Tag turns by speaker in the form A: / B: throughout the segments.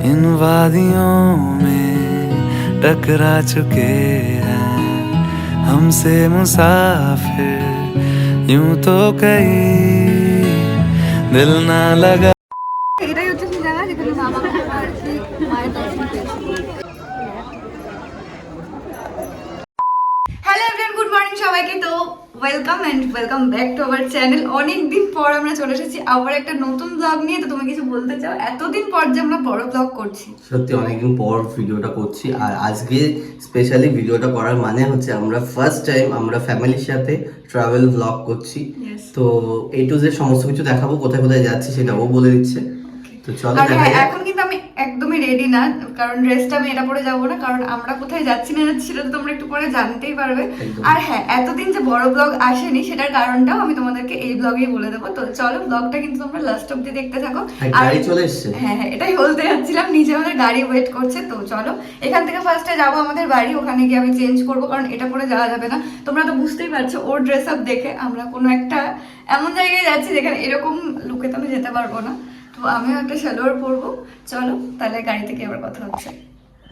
A: इन वादियों में टकरा चुके हैं हमसे मुसाफिर यूं तो कहीं दिल ना लगा।
B: এটাই হচ্ছে সেই জায়গা যেখানে মা বাবা আর কি মায়ের দর্শন পেয়েছে। হ্যালো এভরিওয়ান, গুড মর্নিং সবাইকে। তো welcome and welcome back to our channel. অনেকদিন পর আমরা চলে এসেছি আবার একটা নতুন ব্লগ নিয়ে। তো তুমি কিছু বলতে চাও? এতদিন পর যে আমরা বড় ব্লগ করছি,
C: সত্যি অনেকদিন পর ভিডিওটা করছি। আর আজকে স্পেশালি ভিডিওটা করার মানে হচ্ছে আমরা ফার্স্ট টাইম আমরা ফ্যামিলির সাথে ট্রাভেল ব্লগ করছি। তো এই টু জেড সমস্ত কিছু দেখাবো, কোথায় কোথায় যাচ্ছি সেটাও বলে দিচ্ছে। তো চলো দেখা যাক।
B: এখন কিন্তু আমি একদমই রেডি না, কারণ ড্রেসটা আমি এটা পরে যাবো না, কারণ আমরা কোথায় যাচ্ছি না যাচ্ছি সেটা তো তোমরা একটু পরে জানতেই পারবে। আর হ্যাঁ, এতদিন যে বড় ব্লগ আসেনি সেটার কারণটাও আমি তোমাদেরকে এই ব্লগেই বলে দেবো। তো চলো, ব্লগটা কিন্তু তোমরা লাস্ট অব্দি দেখতে থাকো।
C: আর গাড়ি চলে এসেছে।
B: হ্যাঁ, এটাই বলতে যাচ্ছিলাম, নিচে আমাদের গাড়ি ওয়েট করছে। তো চলো, এখান থেকে ফার্স্টে যাবো আমাদের বাড়ি, ওখানে গিয়ে আমি চেঞ্জ করবো, কারণ এটা পরে যাওয়া যাবে না। তোমরা তো বুঝতেই পারছো ওর ড্রেস আপ দেখে আমরা কোনো একটা এমন জায়গায় যাচ্ছি যেখানে এরকম লুকে তো আমি যেতে পারবো না। তো আমিও একটা সালোয়ার পরবো। চলো তাহলে গাড়ি থেকে আবার কথা হচ্ছে।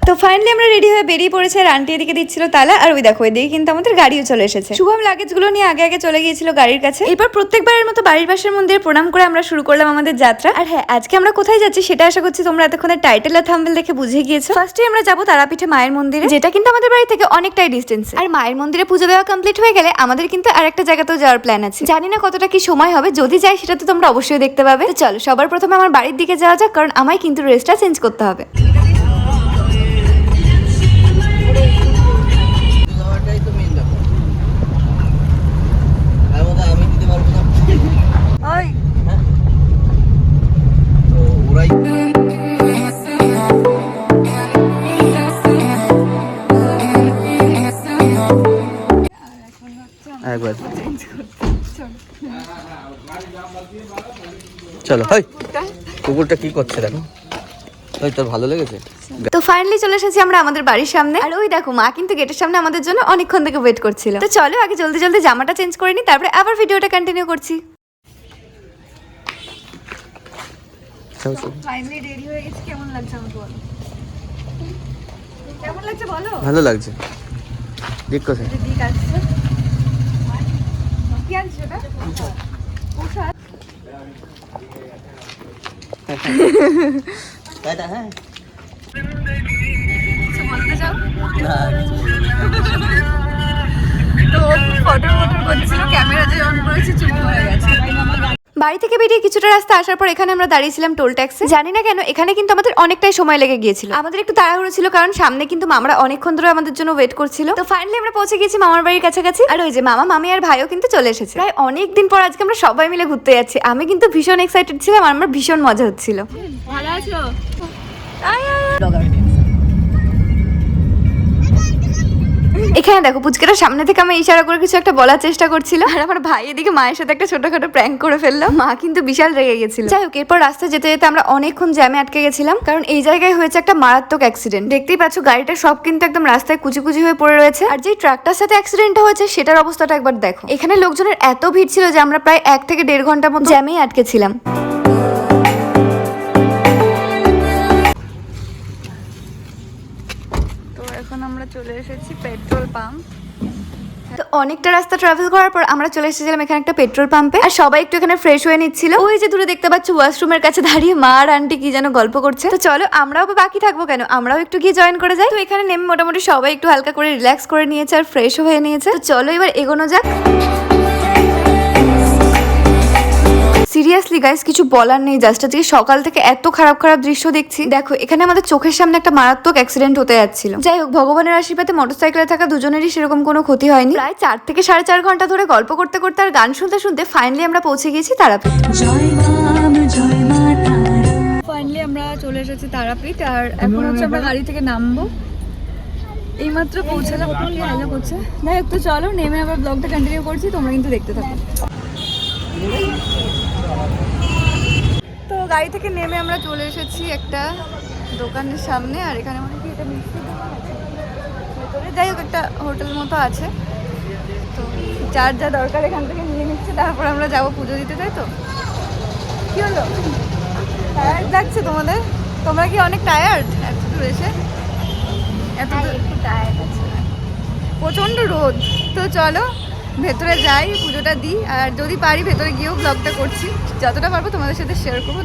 B: তো ফাইনালি আমরা রেডি হয়ে বেরিয়ে পড়েছি। আর আন্টি এদিকে দিচ্ছিল তালা, আর ওই দেখো এদিকে কিন্তু আমাদের গাড়িও চলে এসেছে। শুভম লাগেজগুলো নিয়ে আগে আগে চলে গিয়েছিল গাড়ির কাছে। এরপর প্রত্যেকবারের মতো বাড়ির পাশের মন্দিরে প্রণাম করে আমরা শুরু করলাম আমাদের যাত্রা। আর হ্যাঁ, আজকে আমরা কোথায় যাচ্ছি সেটা আশা করছি তোমরা এতক্ষণে টাইটেল আর থাম্বনেল দেখে বুঝে গিয়েছো। ফার্স্টে আমরা যাবো তারাপীঠে মায়ের মন্দিরে, যেটা কিন্তু আমাদের বাড়ি থেকে অনেকটাই ডিস্টেন্স। আর মায়ের মন্দিরে পুজো দেওয়া কমপ্লিট হয়ে গেলে আমাদের কিন্তু আর একটা জায়গাতেও যাওয়ার প্ল্যান আছে। জানি না কতটা কি সময় হবে, যদি যাই সেটা তো তোমরা অবশ্যই দেখতে পাবে। তো চলো সবার প্রথমে আমার বাড়ির দিকে যাওয়া যাক, কারণ আমায় কিন্তু ড্রেসটা চেঞ্জ করতে হবে।
C: একবার চলো। হাই, কুকুরটা কি করছে দেখো। ওই তোর ভালো লেগেছে?
B: তো ফাইনালি চলে এসেছি আমরা আমাদের বাড়ির সামনে। আর ওই দেখো মা কিন্তু গেটের সামনে আমাদের জন্য অনেকক্ষণ থেকে ওয়েট করছিল। তো চলো আগে জলদি জলদি জামাটা চেঞ্জ করে নি, তারপরে আবার ভিডিওটা কন্টিনিউ করছি। ফাইনালি রেডি হয়ে গেছি। কেমন লাগছে আমাকে বলো? কেমন লাগছে বলো?
C: ভালো লাগছে। দেখ কোথায়
B: দিক আসছে। কি আনছো এটা? পোশাক।
C: হ্যাঁ
B: কিছু বলতে চাও? তো ফটো করছিল, ক্যামেরা যে অন করেছি চুপ হয়ে গেছে। বাড়ি থেকে বেরিয়ে কিছুটা রাস্তা আসার পর এখানে আমরা দাঁড়িয়েছিলাম টোল ট্যাক্সে। জানি না কেন এখানে কিন্তু আমাদের অনেকটাই সময় লেগে গিয়েছিল। আমাদের একটু তাড়াহুড়ো ছিল, কারণ সামনে কিন্তু মামারা অনেকক্ষণ ধরে আমাদের জন্য ওয়েট করছিল। তো ফাইনালি আমরা পৌঁছে গেছি মামার বাড়ির কাছাকাছি। আর ওই যে মামা, মামি আর ভাইও কিন্তু চলে এসেছে। প্রায় অনেকদিন পর আজকে আমরা সবাই মিলে ঘুরতে যাচ্ছি। আমি কিন্তু ভীষণ এক্সাইটেড ছিলাম, আর আমার ভীষণ মজা হচ্ছিল। ভালো আছো? এখানে দেখো পুচকেটা সামনে থেকে আমি ইশারা করে কিছু একটা বলার চেষ্টা করছিল, আর আমার ভাই এদিকে মায়ের সাথে একটা ছোটখাটো প্র্যাঙ্ক করে ফেললাম। মা কিন্তু বিশাল রেগে গেছিল। যাই হোক, এরপর রাস্তা যেতে যেতে আমরা অনেকক্ষণ জ্যামে আটকে গেছিলাম, কারণ এই জায়গায় হয়েছে একটা মারাত্মক অ্যাক্সিডেন্ট। দেখতেই পাচ্ছ গাড়িটা সব কিন্তু একদম রাস্তায় কুচি কুচি হয়ে পড়ে রয়েছে। আর যে ট্রাকটার সাথে অ্যাক্সিডেন্টটা হয়েছে সেটার অবস্থাটা একবার দেখো। এখানে লোকজনের এত ভিড় ছিল যে আমরা প্রায় 1 থেকে 1.5 ঘন্টার মতো জ্যামেই আটকে ছিলাম। এখন আমরা চলে এসেছি পেট্রোল পাম্প। তো অনেকটা রাস্তা ট্রাভেল করার পর আমরা চলে এসেছিলাম এখানে একটা পেট্রোল পাম্পে। আর সবাই একটু এখানে ফ্রেশ হয়ে নিচ্ছিল। ওই যে দূরে দেখতে পাচ্ছ ওয়াশরুমের কাছে দাঁড়িয়ে মা আর আন্টি কি যেন গল্প করছে। তো চলো আমরাও বাকি থাকবো কেন, আমরাও একটু গিয়ে জয়েন করে যাই। তো এখানে নেমে মোটামুটি সবাই একটু হালকা করে রিল্যাক্স করে নিয়েছে আর ফ্রেশ হয়ে নিয়েছে। তো চলো এবার এগোনো যাক। সিরিয়াসলি গাইস, কিছু বলার নেই। জাস্ট আজকে সকাল থেকে এত খারাপ খারাপ দৃশ্য দেখছি। দেখো এখানে আমাদের চোখের সামনে একটা মারাত্মক অ্যাক্সিডেন্ট হতে যাচ্ছিল। যাই হোক, ভগবানের আশীর্বাদে মোটরসাইকেলে থাকা দুজনেরই সেরকম কোনো ক্ষতি হয়নি। প্রায় 4 থেকে 4.5 ঘন্টা ধরে গল্প করতে করতে আর গান শুনতে শুনতে ফাইনালি আমরা পৌঁছে গেছি তারাপীঠ। ফাইনালি আমরা চলে এসেছি তারাপীঠ। আর এখন হচ্ছে আমরা গাড়ি থেকে নামবো। এইমাত্র পৌঁছালাম। করছে যাই হোক, তো চলো নেমে আবার ব্লগটা কন্টিনিউ করছি, তোমরা কিন্তু দেখতে থাকো। তো গাড়ি থেকে নেমে আমরা চলে এসেছি একটা দোকানের সামনে। আর এখানে মানে কি এটা মিষ্টি দোকান আছে ভেতরে। যাই হোক, একটা হোটেল মতো আছে। তো যার যা দরকার এখান থেকে নিয়ে নিচ্ছে, তারপর আমরা যাবো পুজো দিতে। তাই তো কি হলো, টায়ার্ড লাগছে তোমাদের? তো তোমরা কি অনেক টায়ার্ড এত দূর এসে? এত
D: একটু টায়ার্ড আছে।
B: প্রচন্ড রোদ। তো চলো ভেতরে যাই, পুজোটা দিই, আর যদি পারি ভেতরে গিয়েও ব্লগটা করছি, যতটা পারবো তোমাদের সাথে শেয়ার করবো।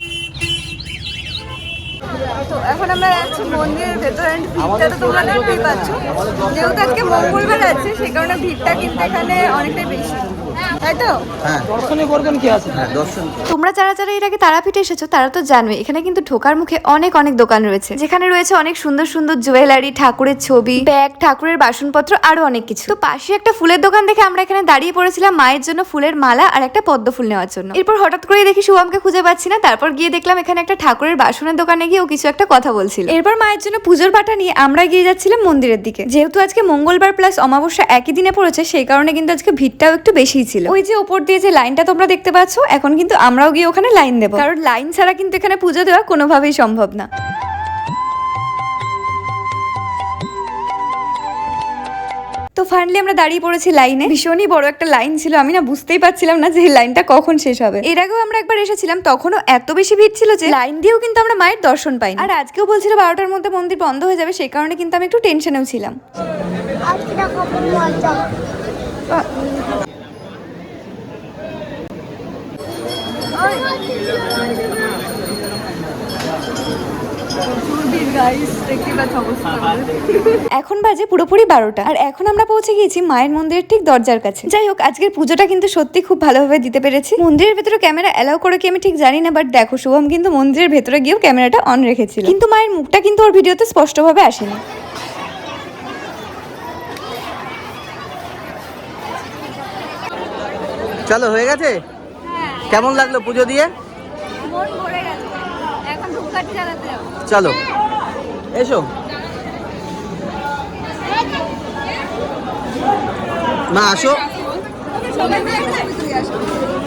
B: তো এখন আমরা যাচ্ছি মন্দিরের ভেতরে, ভিড়টা তো তোমরা দেখতেই পাচ্ছ, যেহেতু আজকে মঙ্গলবার আছে সেই কারণে ভিড়টা কিন্তু এখানে অনেকটাই বেশি, তাই তো?
C: দর্শনে করবেন কি আছে? হ্যাঁ, দর্শন।
B: তোমরা যারা যারা এর আগে তারাপীঠে এসেছো তারা তো জানোই এখানে কিন্তু ঢোকার মুখে অনেক অনেক দোকান রয়েছে, যেখানে রয়েছে অনেক সুন্দর সুন্দর জুয়েলারি, ঠাকুরের ছবি, ব্যাগ, ঠাকুরের বাসনপত্র, আরো অনেক কিছু। তো পাশে একটা ফুলের দোকান দেখে আমরা এখানে দাঁড়িয়ে পড়েছিলাম মায়ের জন্য ফুলের মালা আর একটা পদ্ম ফুল নেওয়ার জন্য। এরপর হঠাৎ করেই দেখি শুভমকে খুঁজে পাচ্ছি না, তারপর গিয়ে দেখলাম এখানে একটা ঠাকুরের বাসনের দোকানে গিয়ে ও কিছু একটা কথা বলছিল। এরপর মায়ের জন্য পুজোর পাটা নিয়ে আমরা গিয়ে যাচ্ছিলাম মন্দিরের দিকে। যেহেতু আজকে মঙ্গলবার প্লাস অমাবস্যা একই দিনে পড়েছে সেই কারণে কিন্তু আজকে ভিড়টাও একটু বেশিই ছিল। ওই যে উপর দিয়ে যে লাইনটা তোমরা দেখতে পাচ্ছ, এখন কিন্তু আমরাও গিয়ে ওখানে লাইন দেবো, কারণ লাইন ছাড়া কিন্তু এখানে পুজো দেওয়া কোনোভাবেই সম্ভব না। তো ফাইনালি আমরা দাঁড়িয়ে পড়েছি লাইনে। ভীষণই বড় একটা লাইন ছিল, আমি না বুঝতেই পারছিলাম না যে এই লাইনটা কখন শেষ হবে। এর আগেও আমরা একবার এসেছিলাম, তখনও এত বেশি ভিড় ছিল যে লাইন দিয়েও কিন্তু আমরা মায়ের দর্শন পাইনি। আর আজকেও বলছিল 12টার মধ্যে মন্দির বন্ধ হয়ে যাবে, সেই কারণে কিন্তু আমি একটু টেনশনেও ছিলাম। এখন বাজে পুরোপুরি 12টা, আর এখন আমরা পৌঁছে গিয়েছি মায়ের মন্দিরের ঠিক দরজার কাছে। যাই হোক, আজকের পুজোটা কিন্তু সত্যি খুব ভালোভাবে দিতে পেরেছি। মন্দিরের ভেতরে ক্যামেরা এলাও করে কি আমি ঠিক জানি না, বাট দেখো শুভম কিন্তু মন্দিরের ভেতরে গিয়েও ক্যামেরাটা অন রেখেছিল, কিন্তু মায়ের মুখটা কিন্তু ওর ভিডিওতে স্পষ্টভাবে আসেনি।
C: চলো, হয়ে গেছে? কেমন লাগলো পুজো দিয়ে?
B: মন ভরে গেছে, এখন ধূপকাঠি জ্বালাতে যাবো।
C: চলো এসো মা, আসো।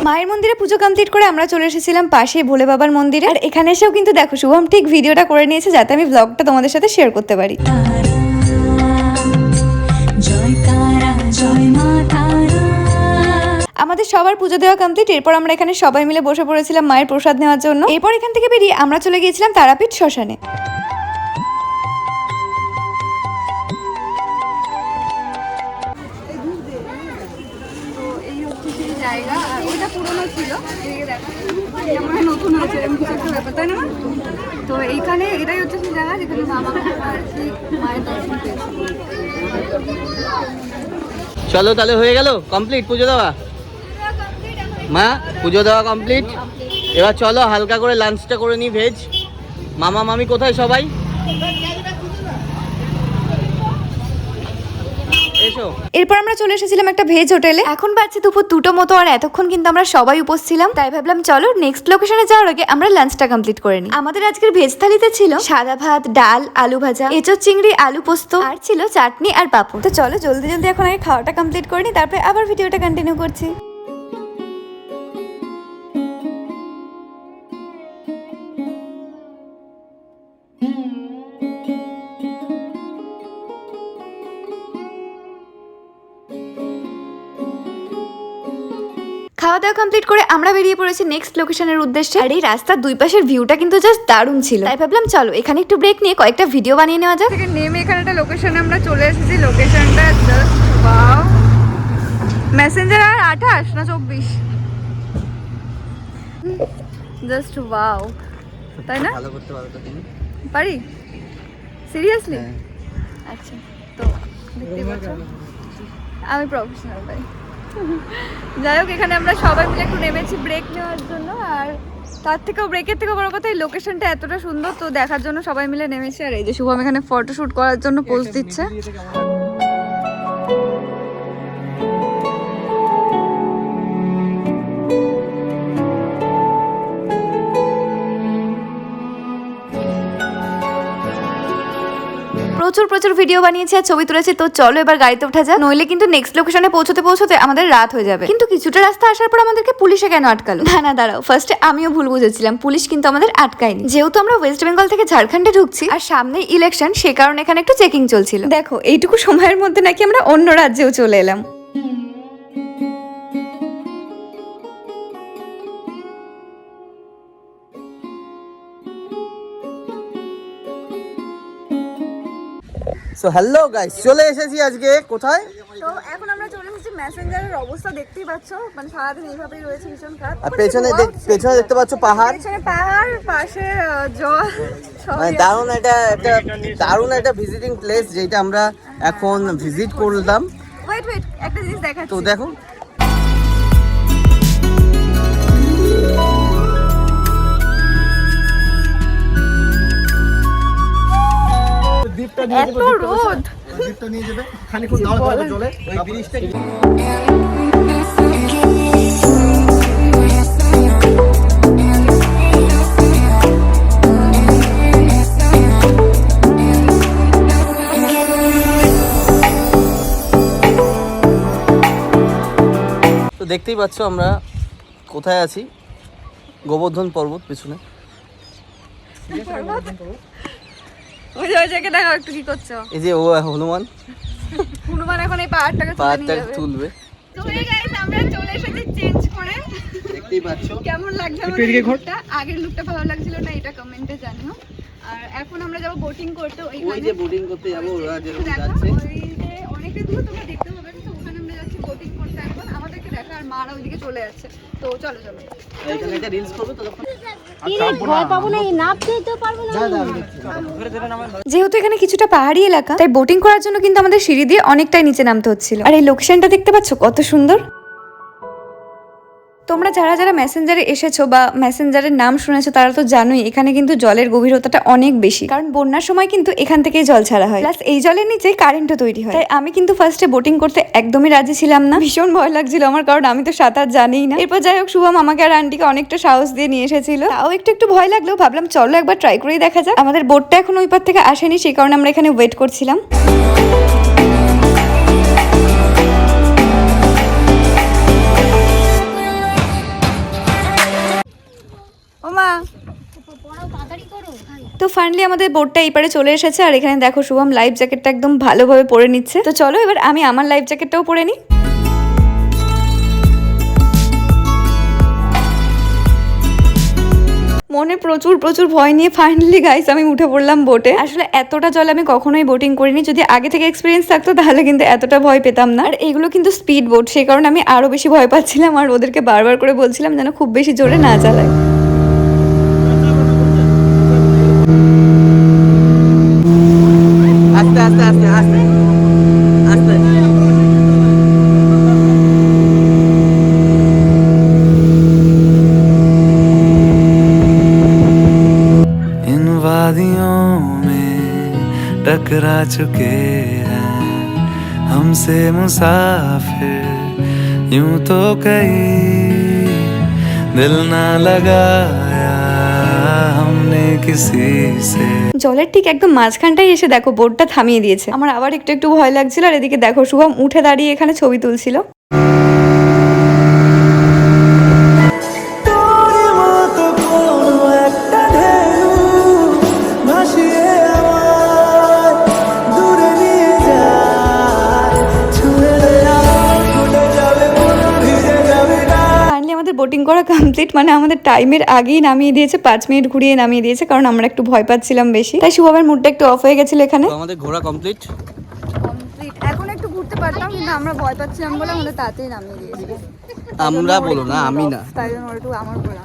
B: মায়ের মন্দিরে পুজো কমপ্লিট করে আমরা চলে এসেছিলাম পাশে ভোলে বাবার মন্দিরে। আর এখানে এসেও কিন্তু দেখো শুভম ঠিক ভিডিওটা করে নিয়েছে যাতে আমি ব্লগটা তোমাদের সাথে শেয়ার করতে পারি। আমাদের সবার পুজো দেওয়া কমপ্লিট। এরপর আমরা এখানে সবাই মিলে বসে পড়েছিলাম মায়ের প্রসাদ নেওয়ার জন্য। এরপর এখান থেকে বেরিয়ে আমরা চলে গিয়েছিলাম তারাপীঠ শ্মশানে। জায়গা আর ওইটা পুরনো ছিল, এদিকে দেখো আমরা নতুন হয়েছে এরকম কিছু একটা ব্যাপার, তাই না? তো এইখানে এটাই হচ্ছে সেই জায়গা যেখানে মামা আর কি মায়ের দর্শন পেয়েছে।
C: চলো তাহলে, হয়ে গেল কমপ্লিট পুজো দেওয়া। মা, পুজো দেওয়া কমপ্লিট। এবার চলো হালকা করে লাঞ্চটা করে নিই, ভেজ। মামা মামি কোথায় সবাই?
B: এরপর আমরা চলে এসেছিলাম একটা ভেজ হোটেলে। এখন বাজছে দুপুর 2টো মতো, আর এতক্ষণ কিন্তু আমরা সবাই উপোস ছিলাম, তাই ভাবলাম চলো নেক্সট লোকেশনে যাওয়ার আগে আমরা লাঞ্চটা কমপ্লিট করে নিই। আমাদের আজকের ভেজ থালিতে ছিল সাদা ভাত, ডাল, আলু ভাজা, এঁচোড় চিংড়ি, আলু পোস্ত, আর ছিল চাটনি আর পাপড়। তো চলো জলদি জলদি এখন আগে খাওয়াটা কমপ্লিট করে নিই, তারপরে আবার ভিডিওটা কন্টিনিউ করছি। খাওয়া দাওয়া কমপ্লিট করে আমরা বেরিয়ে পড়েছি নেক্সট লোকেশনের উদ্দেশ্যে। আর এই রাস্তার দুই পাশের ভিউটা কিন্তু জাস্ট দারুণ ছিল, তাই ভাবলাম চলো এখানে একটু ব্রেক নিয়ে কয়েকটা ভিডিও বানিয়ে নেওয়া যাক। থেকে নেমে এখানে একটা লোকেশনে আমরা চলে এসেছি। লোকেশনটা জাস্ট ওয়াও। মেসেঞ্জার আর 28 না 24, জাস্ট ওয়াও, তাই না?
C: ভালো করতে পারো তো তুমি?
B: পারি সিরিয়াসলি? আচ্ছা, তো দেখতে পাচ্ছ আমি প্রফেশনাল ভাই। যাই হোক, এখানে আমরা সবাই মিলে একটু নেমেছি ব্রেক নেওয়ার জন্য, আর তার থেকেও ব্রেকের থেকেও বড় কথা এই লোকেশনটা এতটা সুন্দর, তো দেখার জন্য সবাই মিলে নেমেছি। আর এই যে শুভম এখানে ফটোশুট করার জন্য পোজ দিচ্ছে। প্রচুর প্রচুর ভিডিও বানিয়েছি আর ছবি তুলেছি, তো চলো এবার গাড়িতে ওঠা যাক, নইলে কিন্তু নেক্সট লোকেশনে পৌঁছতে পৌঁছতে আমাদের রাত হয়ে যাবে। কিন্তু কিছুটা রাস্তা আসার পর আমাদেরকে পুলিশে কেন আটকালো? না দাঁড়াও, ফার্স্টে আমিও ভুল বুঝেছিলাম, পুলিশ কিন্তু আমাদের আটকায়নি। যেহেতু আমরা ওয়েস্ট বেঙ্গল থেকে ঝাড়খণ্ডে ঢুকছি আর সামনে ইলেকশন, সে কারণে এখানে একটু চেকিং চলছিল। দেখো এইটুকু সময়ের মধ্যে নাকি আমরা অন্য রাজ্যেও চলে এলাম।
C: সো হ্যালো গাইস, চলে এসেছি আজকে কোথায়?
B: তো এখন আমরা চলে এসেছি মেসেঞ্জারের অবস্থা দেখতেই পাচ্ছ, মানে সারাদিন এইভাবেই রয়েছে, ভীষণ খারাপ।
C: আর পেছনে দেখতে পাচ্ছ পাহাড়,
B: পেছনে পাহাড়, পাশে জল,
C: মানে দারুণ একটা ভিজিটিং প্লেস যেটা আমরা এখন ভিজিট করলাম।
B: ওয়েট একটা জিনিস দেখাচ্ছি।
C: তো দেখো
B: এত রোদ,
C: দ্বীপটা নিয়ে যাবে খানিকক্ষণ দাঁড়াতে চলে ওই ব্রিজটা। তো দেখতেই পাচ্ছ আমরা কোথায় আছি, গোবর্ধন পর্বত পিছনে।
B: ওই জায়গায় দেখো একটু কি করছো।
C: এই যে ও হনুমান
B: এখন এই পাহাড়টাকে
C: তুলবে।
B: তো গাইস আমরা চলে এসেছি চেঞ্জ করে,
C: দেখতেই পাচ্ছ
B: কেমন লাগছে আমাদের লুকটা। আগের লুকটা ভালো লাগছিল না এটা কমেন্টে জানিও। আর এখন আমরা যাব বোটিং করতে,
C: ওই যে বোটিং করতে যাব, ওরা যেরকম
B: দেখো
C: যাচ্ছে
B: ওই যে অনেকটা দূর তোমরা দেখতে পাবে, তো ওখানে আমরা যাচ্ছি বোটিং করতে। এখন আমাদেরকে দেখো আর মারা ওইদিকে চলে যাচ্ছে। তো চলো
C: এখানে একটা রিলস করব ততক্ষণ।
D: যেহেতু এখানে কিছুটা পাহাড়ি এলাকা, তাই বোটিং করার জন্য কিন্তু আমাদের সিঁড়ি দিয়ে অনেকটাই নিচে নামতে হচ্ছিল। আর এই লোকেশনটা দেখতে পাচ্ছ কত সুন্দর। তোমরা যারা যারা মেসেঞ্জারে এসেছো বা মেসেঞ্জারের নাম শুনেছো তারা তো জানোই এখানে কিন্তু জলের গভীরতাটা অনেক বেশি, কারণ বন্যার সময় কিন্তু এখান থেকেই জল ছাড়া হয়, প্লাস এই জলের নিচে কারেন্টও তৈরি হয়। তাই আমি কিন্তু ফার্স্টে বোটিং করতে একদমই রাজি ছিলাম না, ভীষণ ভয় লাগছিল আমার, কারণ আমি তো সাঁতার জানিই না। এরপর যাই হোক শুভম আমাকে আর আন্টিকে অনেকটা সাহস দিয়ে নিয়ে এসেছিল, তাও একটু ভয় লাগলেও ভাবলাম চলো একবার ট্রাই করেই দেখা যাক। আমাদের বোটটা এখন ওই পার থেকে আসেনি, সেই কারণে আমরা এখানে ওয়েট করছিলাম। তো ফাইনালি আমাদের বোটটা এই পারে চলে এসেছে, আর এখানে দেখো শুভম লাইফ জ্যাকেটটা একদম ভালোভাবে পরে নিচ্ছে। তো চলো এবার আমি আমার লাইফ জ্যাকেটটাও পরে নিই। মনে প্রচুর ভয় নিয়ে ফাইনালি গাইস আমি উঠে পড়লাম বোটে। আসলে এতটা জল আমি কখনোই বোটিং করিনি, যদি আগে থেকে এক্সপিরিয়েন্স থাকতো তাহলে কিন্তু এতটা ভয় পেতাম না। আর এগুলো কিন্তু স্পিড বোট, সেই কারণে আমি আরো বেশি ভয় পাচ্ছিলাম, আর ওদেরকে বারবার করে বলছিলাম যেন খুব বেশি জোরে না চালায়।
C: আস্তে আস্তে আস্তে আস্তে আস্তে
A: इन वादियों में टकरा चुके हैं हमसे मुसाफिर, यूं तो कहीं दिल ना लगाया हमने किसी से।
D: জলের ঠিক একদম মাঝখানটাই এসে দেখো বোটটা থামিয়ে দিয়েছে। আমার আবার একটু ভয় লাগছিল, আর এদিকে দেখো শুভম উঠে দাঁড়িয়ে এখানে ছবি তুলছিল। বোটিং করা কমপ্লিট, মানে আমাদের টাইমের আগেই নামিয়ে দিয়েছে, 5 মিনিট ঘুরিয়ে নামিয়ে দিয়েছে, কারণ আমরা একটু ভয় পাচ্ছিলাম বেশি, তাই শুভমের মুডটা একটু অফ হয়ে গেছিল এখানে।
C: আমাদের ঘোরা কমপ্লিট।
B: এখন একটু ঘুরতে পারতাম, কিন্তু আমরা ভয় পাচ্ছিলাম বলে আমাদের তাড়াতাড়ি নামিয়ে দিয়েছে।
C: আমরা বলো না, আমি না,
B: তাই জন্য একটু আমার বলা।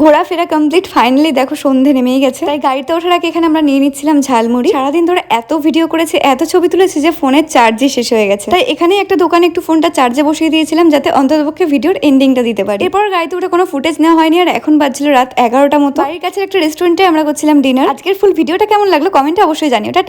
D: ঘোরাফেরা কমপ্লিট, ফাইনালি দেখো সন্ধে নেমেই গেছে, তাই গাড়িতে ওঠার আগে এখানে আমরা নিয়ে নিচ্ছিলাম ঝালমুড়ি। সারাদিন ধরে এত ভিডিও করেছি, এত ছবি তুলেছি যে ফোনের চার্জই শেষ হয়ে গেছে, তাই এখানে একটা দোকানে একটু ফোনটা চার্জে বসিয়ে দিয়েছিলাম যাতে অন্ততপক্ষে ভিডিওর এন্ডিংটা দিতে পারি। এরপর গাড়িতে উঠে কোনো ফুটেজ নেওয়া হয়নি, আর এখন বাজছিল রাত 11টা মতো। বাড়ির কাছে একটা রেস্টুরেন্টে আমরা করছিলাম ডিনার। আজকের ফুল ভিডিওটা কেমন লাগলো কমেন্টে অবশ্যই জানিও। টাটা।